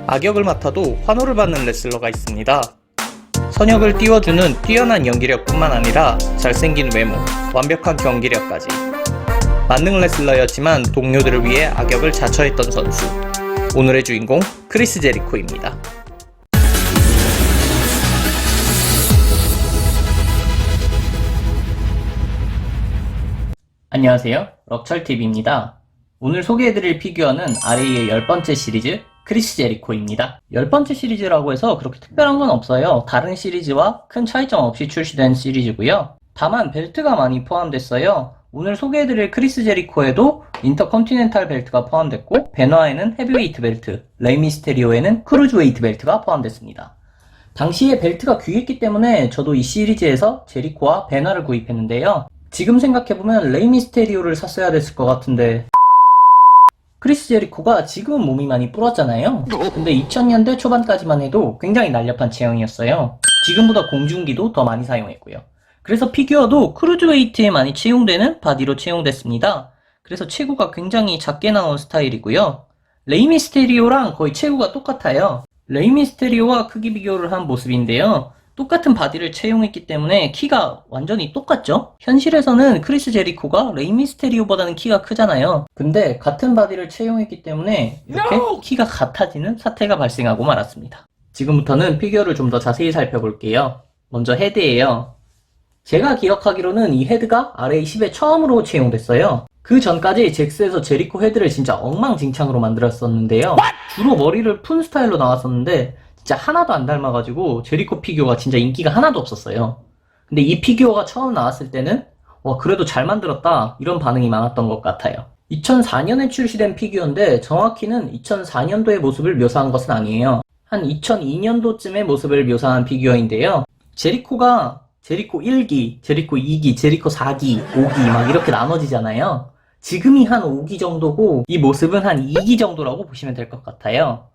악역을 맡아도 환호를 받는 레슬러가 있습니다. 선역을 띄워주는 뛰어난 연기력뿐만 아니라 잘생긴 외모, 완벽한 경기력까지. 만능 레슬러였지만 동료들을 위해 악역을 자처했던 선수. 오늘의 주인공 크리스 제리코입니다. 안녕하세요, 럭철TV입니다. 오늘 소개해드릴 피규어는 RA의 10번째 시리즈 크리스 제리코입니다. 10번째 시리즈라고 해서 그렇게 특별한 건 없어요. 다른 시리즈와 큰 차이점 없이 출시된 시리즈고요. 다만 벨트가 많이 포함됐어요. 오늘 소개해드릴 크리스 제리코에도 인터컨티넨탈 벨트가 포함됐고, 베너에는 헤비웨이트 벨트, 레이 미스테리오에는 크루즈웨이트 벨트가 포함됐습니다. 당시에 벨트가 귀했기 때문에 저도 이 시리즈에서 제리코와 베너를 구입했는데요. 지금 생각해보면 레이 미스테리오를 샀어야 됐을 것 같은데, 크리스 제리코가 지금은 몸이 많이 불었잖아요. 근데 2000년대 초반까지만 해도 굉장히 날렵한 체형이었어요. 지금보다 공중기도 더 많이 사용했고요. 그래서 피규어도 크루즈웨이트에 많이 채용되는 바디로 채용됐습니다. 그래서 체구가 굉장히 작게 나온 스타일이고요. 레이 미스테리오랑 거의 체구가 똑같아요. 레이 미스테리오와 크기 비교를 한 모습인데요. 똑같은 바디를 채용했기 때문에 키가 완전히 똑같죠? 현실에서는 크리스 제리코가 레이 미스테리오보다는 키가 크잖아요. 근데 같은 바디를 채용했기 때문에 이렇게 키가 같아지는 사태가 발생하고 말았습니다. 지금부터는 피규어를 좀 더 자세히 살펴볼게요. 먼저 헤드예요. 제가 기억하기로는 이 헤드가 RA10에 처음으로 채용됐어요. 그 전까지 잭스에서 제리코 헤드를 진짜 엉망진창으로 만들었었는데요. 주로 머리를 푼 스타일로 나왔었는데 진짜 하나도 안 닮아가지고 제리코 피규어가 진짜 인기가 하나도 없었어요. 근데 이 피규어가 처음 나왔을 때는 와, 그래도 잘 만들었다, 이런 반응이 많았던 것 같아요. 2004년에 출시된 피규어인데 정확히는 2004년도의 모습을 묘사한 것은 아니에요. 한 2002년도쯤의 모습을 묘사한 피규어인데요. 제리코가 제리코 1기, 제리코 2기, 제리코 4기, 5기 막 이렇게 나눠지잖아요. 지금이 한 5기 정도고 이 모습은 한 2기 정도라고 보시면 될 것 같아요.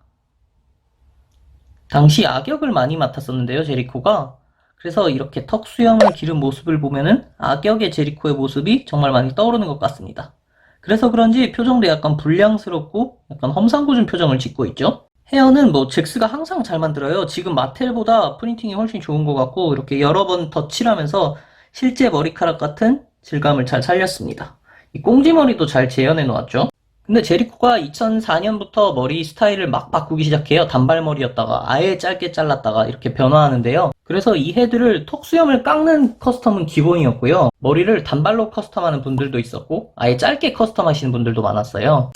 당시 악역을 많이 맡았었는데요, 제리코가. 그래서 이렇게 턱 수염을 기른 모습을 보면은 악역의 제리코의 모습이 정말 많이 떠오르는 것 같습니다. 그래서 그런지 표정도 약간 불량스럽고 약간 험상궂은 표정을 짓고 있죠. 헤어는 뭐 잭스가 항상 잘 만들어요. 지금 마텔보다 프린팅이 훨씬 좋은 것 같고, 이렇게 여러 번 덧칠하면서 실제 머리카락 같은 질감을 잘 살렸습니다. 이 꽁지머리도 잘 재현해 놓았죠. 근데 제리코가 2004년부터 머리 스타일을 막 바꾸기 시작해요. 단발머리였다가 아예 짧게 잘랐다가 이렇게 변화하는데요. 그래서 이 헤드를 턱수염을 깎는 커스텀은 기본이었고요. 머리를 단발로 커스텀하는 분들도 있었고 아예 짧게 커스텀하시는 분들도 많았어요.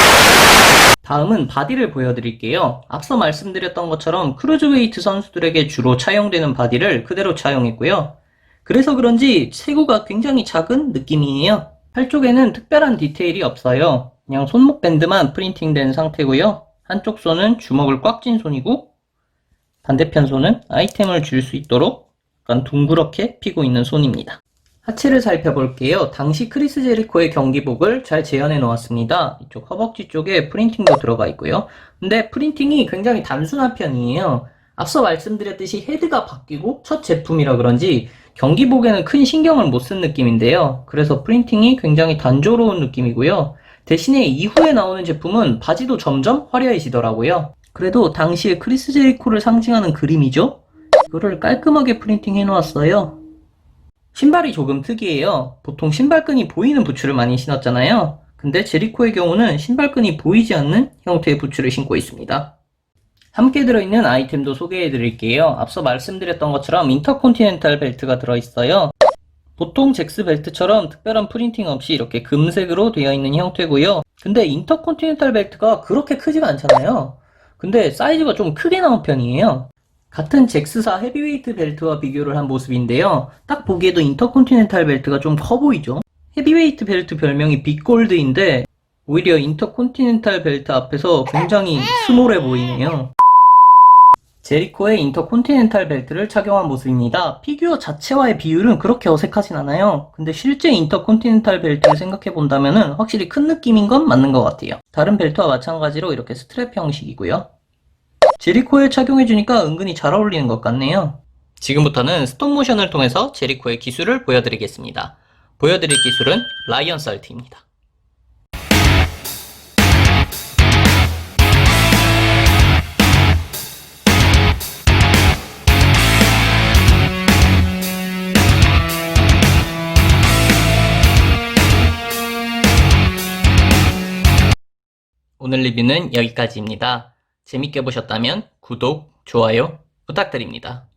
다음은 바디를 보여드릴게요. 앞서 말씀드렸던 것처럼 크루즈웨이트 선수들에게 주로 차용되는 바디를 그대로 차용했고요. 그래서 그런지 체구가 굉장히 작은 느낌이에요. 팔 쪽에는 특별한 디테일이 없어요. 그냥 손목 밴드만 프린팅된 상태고요. 한쪽 손은 주먹을 꽉 쥔 손이고, 반대편 손은 아이템을 줄 수 있도록 약간 둥그렇게 펴고 있는 손입니다. 하체를 살펴볼게요. 당시 크리스 제리코의 경기복을 잘 재현해 놓았습니다. 이쪽 허벅지 쪽에 프린팅도 들어가 있고요. 근데 프린팅이 굉장히 단순한 편이에요. 앞서 말씀드렸듯이 헤드가 바뀌고 첫 제품이라 그런지 경기복에는 큰 신경을 못 쓴 느낌인데요. 그래서 프린팅이 굉장히 단조로운 느낌이고요. 대신에 이후에 나오는 제품은 바지도 점점 화려해지더라고요. 그래도 당시에 크리스 제리코를 상징하는 그림이죠? 이거를 깔끔하게 프린팅 해놓았어요. 신발이 조금 특이해요. 보통 신발끈이 보이는 부츠를 많이 신었잖아요. 근데 제리코의 경우는 신발끈이 보이지 않는 형태의 부츠를 신고 있습니다. 함께 들어있는 아이템도 소개해드릴게요. 앞서 말씀드렸던 것처럼 인터컨티넨탈 벨트가 들어있어요. 보통 잭스 벨트처럼 특별한 프린팅 없이 이렇게 금색으로 되어 있는 형태고요. 근데 인터컨티넨탈 벨트가 그렇게 크지가 않잖아요. 근데 사이즈가 좀 크게 나온 편이에요. 같은 잭스사 헤비웨이트 벨트와 비교를 한 모습인데요. 딱 보기에도 인터컨티넨탈 벨트가 좀 커 보이죠? 헤비웨이트 벨트 별명이 빅골드인데 오히려 인터컨티넨탈 벨트 앞에서 굉장히 스몰해 보이네요. 제리코의 인터컨티넨탈 벨트를 착용한 모습입니다. 피규어 자체와의 비율은 그렇게 어색하진 않아요. 근데 실제 인터컨티넨탈 벨트를 생각해본다면 확실히 큰 느낌인 건 맞는 것 같아요. 다른 벨트와 마찬가지로 이렇게 스트랩 형식이고요. 제리코에 착용해주니까 은근히 잘 어울리는 것 같네요. 지금부터는 스톱모션을 통해서 제리코의 기술을 보여드리겠습니다. 보여드릴 기술은 라이언 살트입니다. 오늘 리뷰는 여기까지입니다. 재밌게 보셨다면 구독, 좋아요 부탁드립니다.